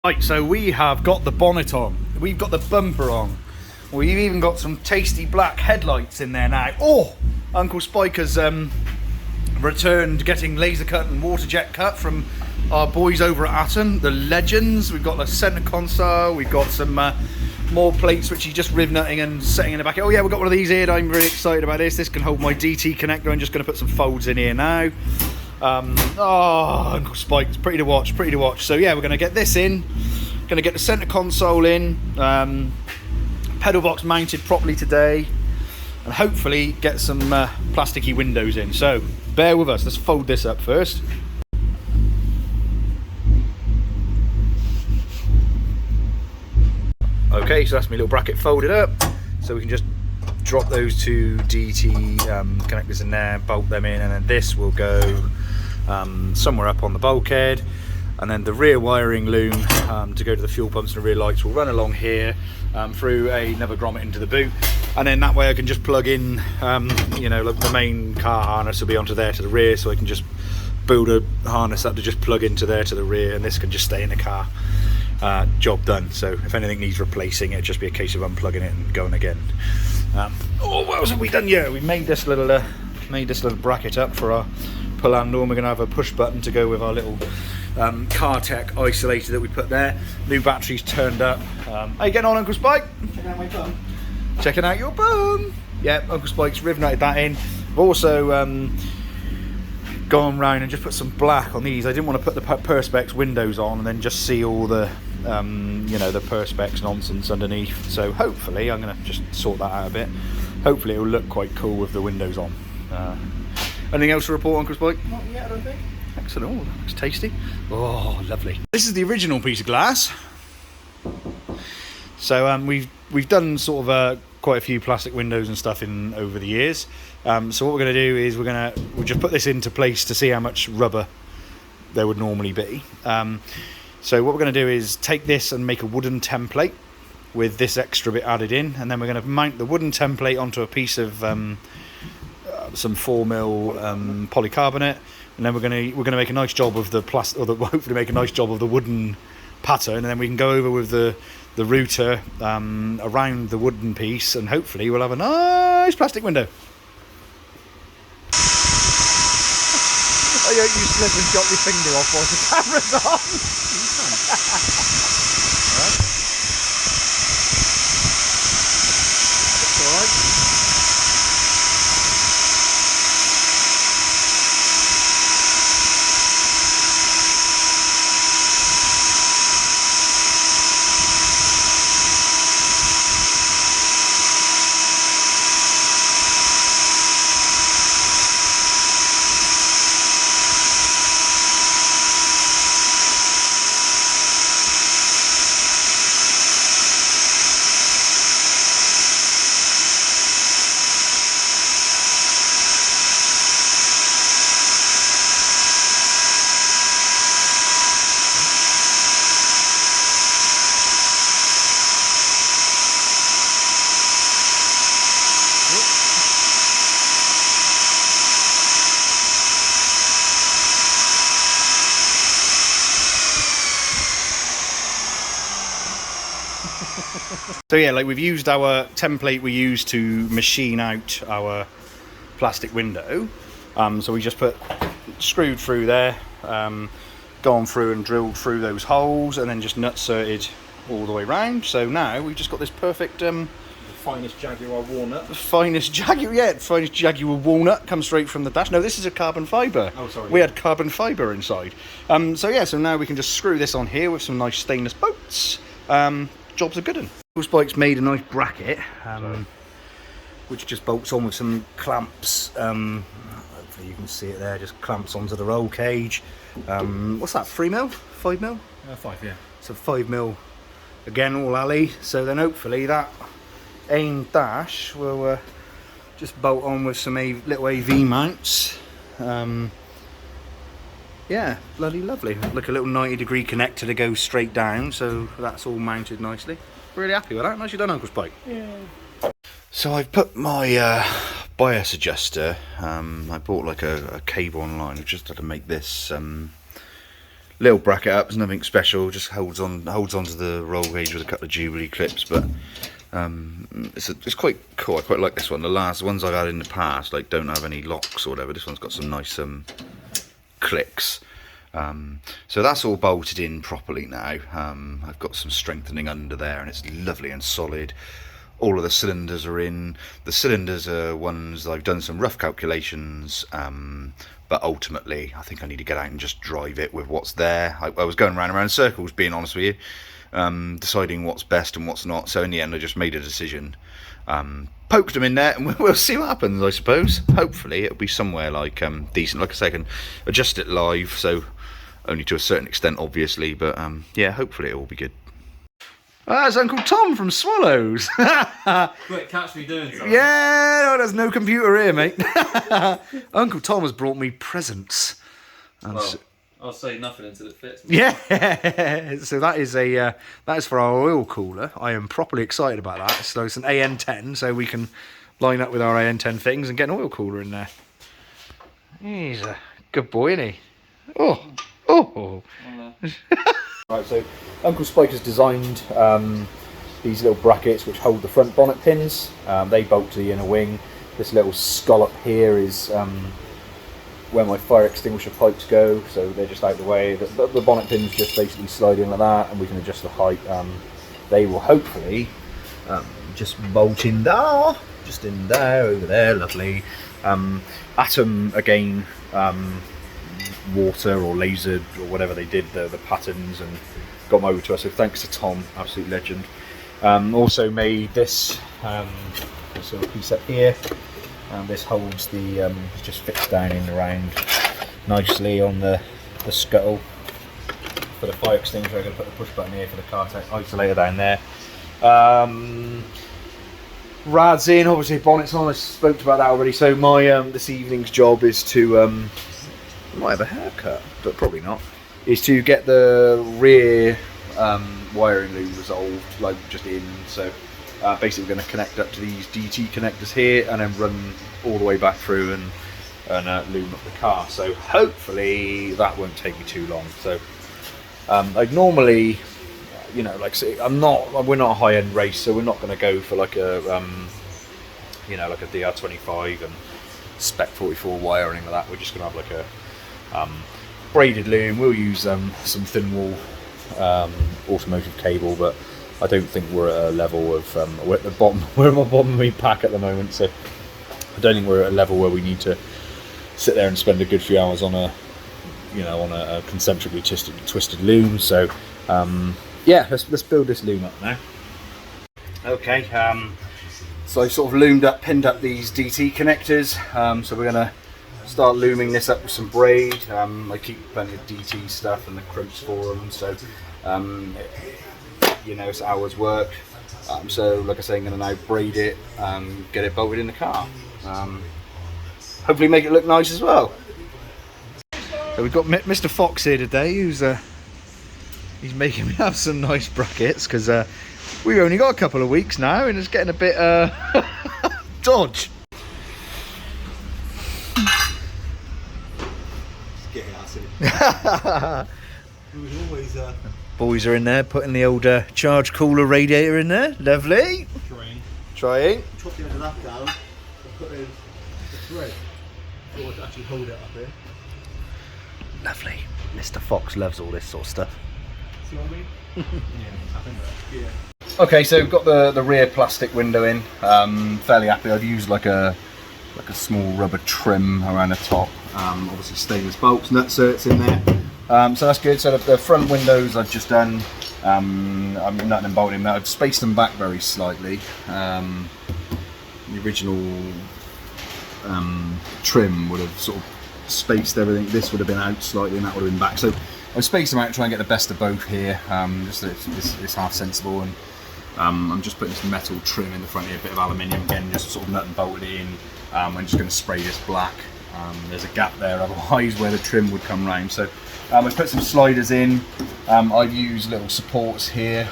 Right, so we have got the bonnet on, we've got the bumper on, we've even got some tasty black headlights in there now. Oh, Uncle Spike has returned getting laser cut and water jet cut from our boys over at Atten, the legends. We've got the centre console, we've got some more plates which he's just riv nutting and setting in the back. Oh yeah, we've got one of these here. I'm really excited about this. This can hold my DT connector. I'm just going to put some folds in here now. Oh, Uncle Spike, it's pretty to watch, pretty to watch. So yeah, we're going to get this in, going to get the centre console in, pedal box mounted properly today, and hopefully get some plasticky windows in. So bear with us, let's fold this up first. Okay, so that's my little bracket folded up, so we can just drop those two DT connectors in there, bolt them in, and then this will go somewhere up on the bulkhead, and then the rear wiring loom to go to the fuel pumps and the rear lights will run along here through another grommet into the boot, and then that way I can just plug in you know, like the main car harness will be onto there to the rear, so I can just build a harness up to just plug into there to the rear, and this can just stay in the car. Job done. So if anything needs replacing, it'd just be a case of unplugging it and going again. Oh, what else have we done here? We made this little bracket up for our pull handle, and we're going to have a push button to go with our little CarTech isolator that we put there. New batteries turned up. How you getting on, Uncle Spike? Checking out my bum. Checking out your bum. Yeah, Uncle Spike's riv nutted that in. I've also gone round and just put some black on these. I didn't want to put the Perspex windows on and then just see all the you know, the Perspex nonsense underneath. So hopefully I'm going to just sort that out a bit. Hopefully it will look quite cool with the windows on. Anything else to report, Uncle Spike? Not yet, I don't think. Excellent. Oh, that looks tasty. Oh, lovely. This is the original piece of glass. So we've done sort of quite a few plastic windows and stuff in over the years. So what we're going to do is we'll just put this into place to see how much rubber there would normally be. So what we're going to do is take this and make a wooden template with this extra bit added in, and then we're going to mount the wooden template onto a piece of some 4mm polycarbonate, and then we're going to make a nice job of the hopefully make a nice job of the wooden pattern, and then we can go over with the router around the wooden piece, and hopefully we'll have a nice plastic window. I hope you slip and drop your finger off while the camera's on. Alright. That's alright. So yeah, like we've used our template we used to machine out our plastic window. So we just screwed through there, gone through and drilled through those holes, and then just nut-serted all the way round. So now we've just got this perfect the finest Jaguar walnut. the finest Jaguar walnut comes straight from the dash. No, this is a carbon fibre. Oh, sorry. We had carbon fibre inside. So yeah, so now we can just screw this on here with some nice stainless bolts. Job's a good one. Spike's made a nice bracket, which just bolts on with some clamps. Hopefully you can see it there, just clamps onto the roll cage. What's that, 3mm? 5mm? 5, yeah. So 5mm, again, all alley. So then hopefully that AIM dash will just bolt on with some little AV mounts. Yeah, bloody lovely. Like a little 90-degree connector to go straight down, so that's all mounted nicely. Really happy with that. Nicely done, Uncle Spike. Yeah. So I've put my bias adjuster. I bought like a cable online. I just had to make this little bracket up. There's nothing special, just holds onto the roll gauge with a couple of Jubilee clips, but it's quite cool. I quite like this one. The ones I've had in the past like don't have any locks or whatever. This one's got some nice clicks. So that's all bolted in properly now. I've got some strengthening under there and it's lovely and solid. All of the cylinders are in. The cylinders are ones that I've done some rough calculations, but ultimately I think I need to get out and just drive it with what's there. I was going round and round in circles, being honest with you, deciding what's best and what's not. So in the end I just made a decision, poked them in there, and we'll see what happens, I suppose. Hopefully it'll be somewhere like decent. Like I say, I can adjust it live, so only to a certain extent obviously, but yeah, hopefully it will be good. That's Uncle Tom from Swallows. Quick, catch me doing something. Yeah, no, there's no computer here, mate. Uncle Tom has brought me presents. And well, I'll say nothing until it fits. Yeah, so that is for our oil cooler. I am properly excited about that. So it's an AN10, so we can line up with our AN10 fittings and get an oil cooler in there. He's a good boy, isn't he? Oh. Right, so Uncle Spike has designed these little brackets which hold the front bonnet pins. They bolt to the inner wing. This little scallop here is where my fire extinguisher pipes go, so they're just out the way. The bonnet pins just basically slide in like that, and we can adjust the height. They will hopefully just bolt in there, just in there, over there, lovely. Atom again. Water or lasered or whatever they did the patterns and got them over to us, so thanks to Tom, absolute legend. Also made this little piece up here. This holds the just fits down in the round nicely on the scuttle for the fire extinguisher. I'm going to put the push button here for the car isolator down there. Rad's in, obviously bonnet's on. I spoke about that already. So my this evening's job is to I might have a haircut, but probably not. Is to get the rear wiring loom resolved, like just in. So basically, we're going to connect up to these DT connectors here, and then run all the way back through and loom up the car. So hopefully that won't take me too long. So like normally, you know, like say, we're not a high-end race, so we're not going to go for like a you know, like a DR25 and spec 44 wiring like that. We're just going to have like a braided loom. We'll use some thin wall automotive cable, but I don't think we're at a level of we're at the bottom. We're at the bottom of my pack at the moment, so I don't think we're at a level where we need to sit there and spend a good few hours on a concentrically twisted loom. So yeah, let's build this loom up now. Okay, so I sort of pinned up these DT connectors. So we're gonna start looming this up with some braid. I keep plenty of DT stuff and the crimps for them, so you know, it's hours work. So like I say, I'm going to now braid it, get it bolted in the car. Hopefully make it look nice as well. So we've got Mr. Fox here today, who's he's making me have some nice brackets, because we've only got a couple of weeks now and it's getting a bit dodge. Boys are in there putting the old charge cooler radiator in there. Lovely. Trying. Chop the end of that down and put in the thread so I can actually hold it up here. Lovely. Mr. Fox loves all this sort of stuff. See what I mean? Yeah. Okay, so we've got the rear plastic window in. Fairly happy. I've used like a small rubber trim around the top. Obviously stainless bolts, nutserts in there. So that's good. So the front windows I've just done. I'm nutting and bolting them. I've spaced them back very slightly. The original trim would have sort of spaced everything. This would have been out slightly and that would have been back. So I've spaced them out to try and get the best of both here. Just so it's half sensible. And I'm just putting some metal trim in the front here, a bit of aluminium again, just sort of nut and bolted in. I'm just going to spray this black. There's a gap there otherwise where the trim would come round. So I've put some sliders in. I've used little supports here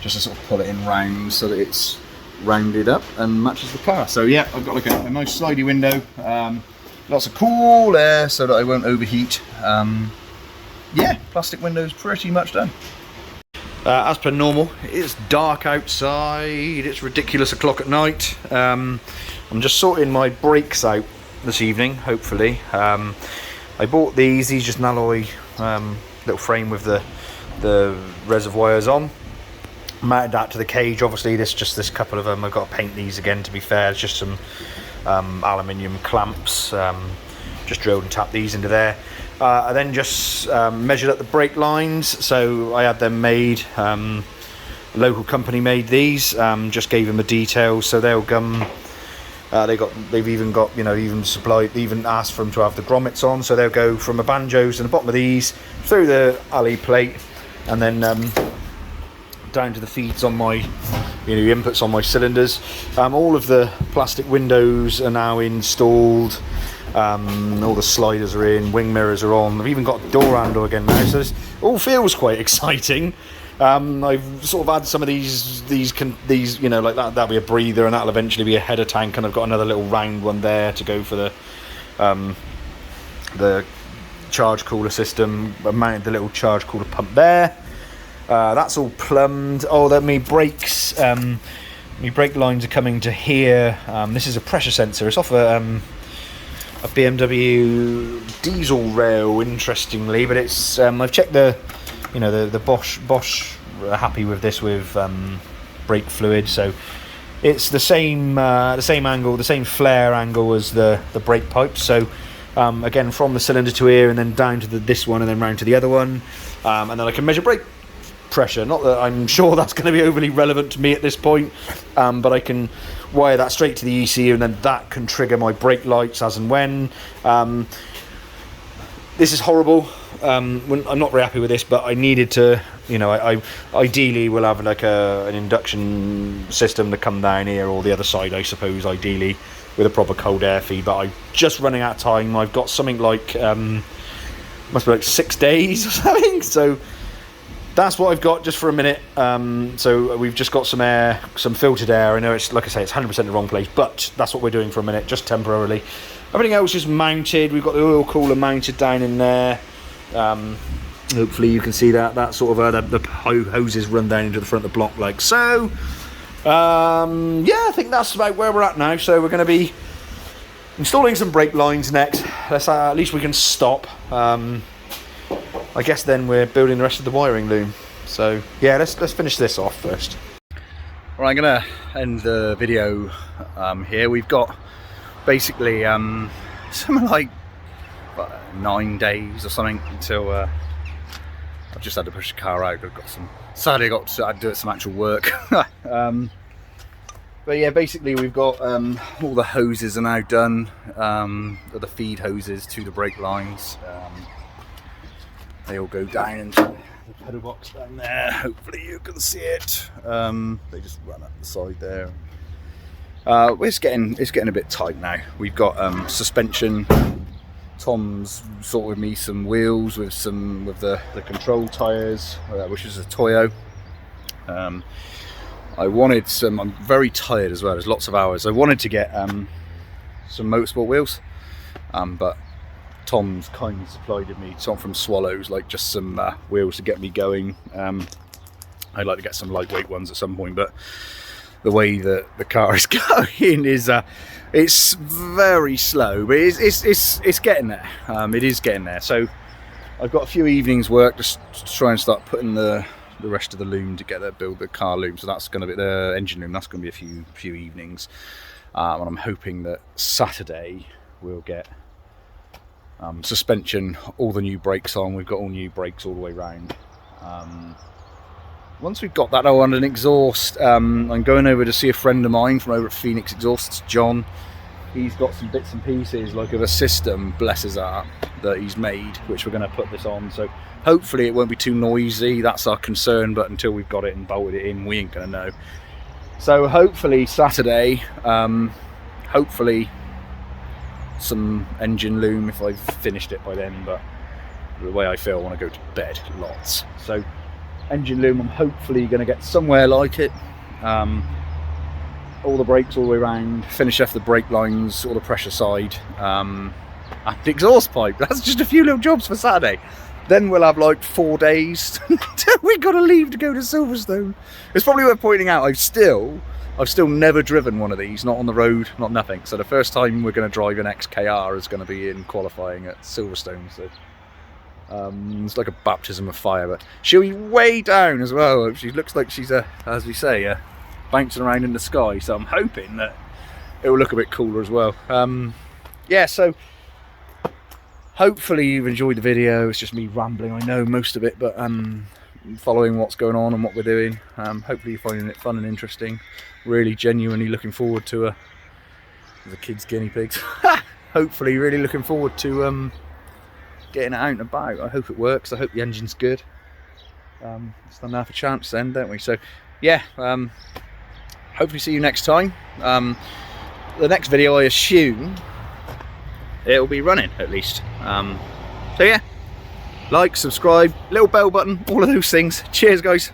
just to sort of pull it in round so that it's rounded up and matches the car. So yeah, I've got like a nice slidey window, lots of cool air so that I won't overheat. Yeah, plastic windows pretty much done. As per normal, it's dark outside, it's ridiculous o'clock at night. I'm just sorting my brakes out this evening, hopefully. I bought these just an alloy little frame with the reservoirs on. Mounted that to the cage. Obviously this couple of them, I've got to paint these again, to be fair. It's just some aluminium clamps, just drilled and tapped these into there. I then just measured up the brake lines, so I had them made. A local company made these, just gave them the details, so they'll come. They've even got, even asked for them to have the grommets on, so they'll go from the banjos and the bottom of these through the alley plate, and then down to the feeds on my, inputs on my cylinders. All of the plastic windows are now installed. All the sliders are in, wing mirrors are on. I've even got a door handle again now, so this all feels quite exciting. I've sort of had some of these, like that'll be a breather, and that'll eventually be a header tank, and I've got another little round one there to go for the charge cooler system. I mounted the little charge cooler pump there. That's all plumbed. Oh, that my brakes, my brake lines are coming to here. This is a pressure sensor. It's off a BMW diesel rail, interestingly, but it's I've checked the Bosch are happy with this with brake fluid, so it's the same angle, the same flare angle as the brake pipe. So again, from the cylinder to here, and then down to this one, and then round to the other one, and then I can measure brake pressure. Not that I'm sure that's going to be overly relevant to me at this point, but I can wire that straight to the ECU, and then that can trigger my brake lights as and when. This is horrible. I'm not very happy with this, but I needed to, I ideally will have like an induction system to come down here, or the other side, I suppose, ideally with a proper cold air feed, but I'm just running out of time. I've got something like must be like 6 days or something, so that's what I've got just for a minute. So we've just got some air, some filtered air. I know it's, like I say, it's 100% the wrong place, but that's what we're doing for a minute, just temporarily. Everything else is mounted. We've got the oil cooler mounted down in there. Hopefully you can see that sort of the hoses run down into the front of the block like so. Yeah, I think that's about where we're at now. So we're going to be installing some brake lines next. At least we can stop. I guess then we're building the rest of the wiring loom. So yeah, let's finish this off first. Right, I'm gonna end the video here. We've got basically something like 9 days or something until I've just had to push the car out. Sadly I got to do some actual work. But yeah, basically we've got all the hoses are now done, the feed hoses to the brake lines. They all go down into the pedal box down there. Hopefully you can see it. They just run up the side there. It's getting a bit tight now. We've got suspension. Tom's sorted me some wheels with the control tyres, which is a Toyo. I wanted some. I'm very tired as well. There's lots of hours. I wanted to get some motorsport wheels, but Tom's kindly supplied me some from Swallows, like just some wheels to get me going. I'd like to get some lightweight ones at some point, but the way that the car is going is it's very slow, but it's getting there. It is getting there. So I've got a few evenings work just to try and start putting the rest of the loom together, build the car loom. So that's going to be the engine loom. That's going to be a few evenings, and I'm hoping that Saturday we'll get suspension, all the new brakes on. We've got all new brakes all the way round. Once we've got that on an exhaust, I'm going over to see a friend of mine from over at Phoenix Exhausts, John. He's got some bits and pieces like of a system, bless his heart, that he's made, which we're going to put this on. So hopefully it won't be too noisy. That's our concern, but until we've got it and bolted it in, we ain't going to know. So hopefully Saturday, hopefully some engine loom if I've finished it by then, but the way I feel, I want to go to bed lots. So engine loom, I'm hopefully going to get somewhere like it. all the brakes all the way around, finish off the brake lines, all the pressure side, and the exhaust pipe. That's just a few little jobs for Saturday. Then we'll have like 4 days until we got to leave to go to Silverstone. It's probably worth pointing out I've still never driven one of these, not on the road, not nothing. So the first time we're going to drive an XKR is going to be in qualifying at Silverstone. So it's like a baptism of fire. But she'll be way down as well. She looks like she's as we say, bouncing around in the sky. So I'm hoping that it will look a bit cooler as well. Yeah, so hopefully you've enjoyed the video. It's just me rambling, I know most of it, but following what's going on and what we're doing. Hopefully you're finding it fun and interesting. Really genuinely looking forward to the kids' guinea pigs. Hopefully really looking forward to getting it out and about. I hope it works. I hope the engine's good. It's done half a chance then, don't we? So yeah, hopefully see you next time. The next video, I assume it'll be running at least. So yeah, like, subscribe, little bell button, all of those things. Cheers guys.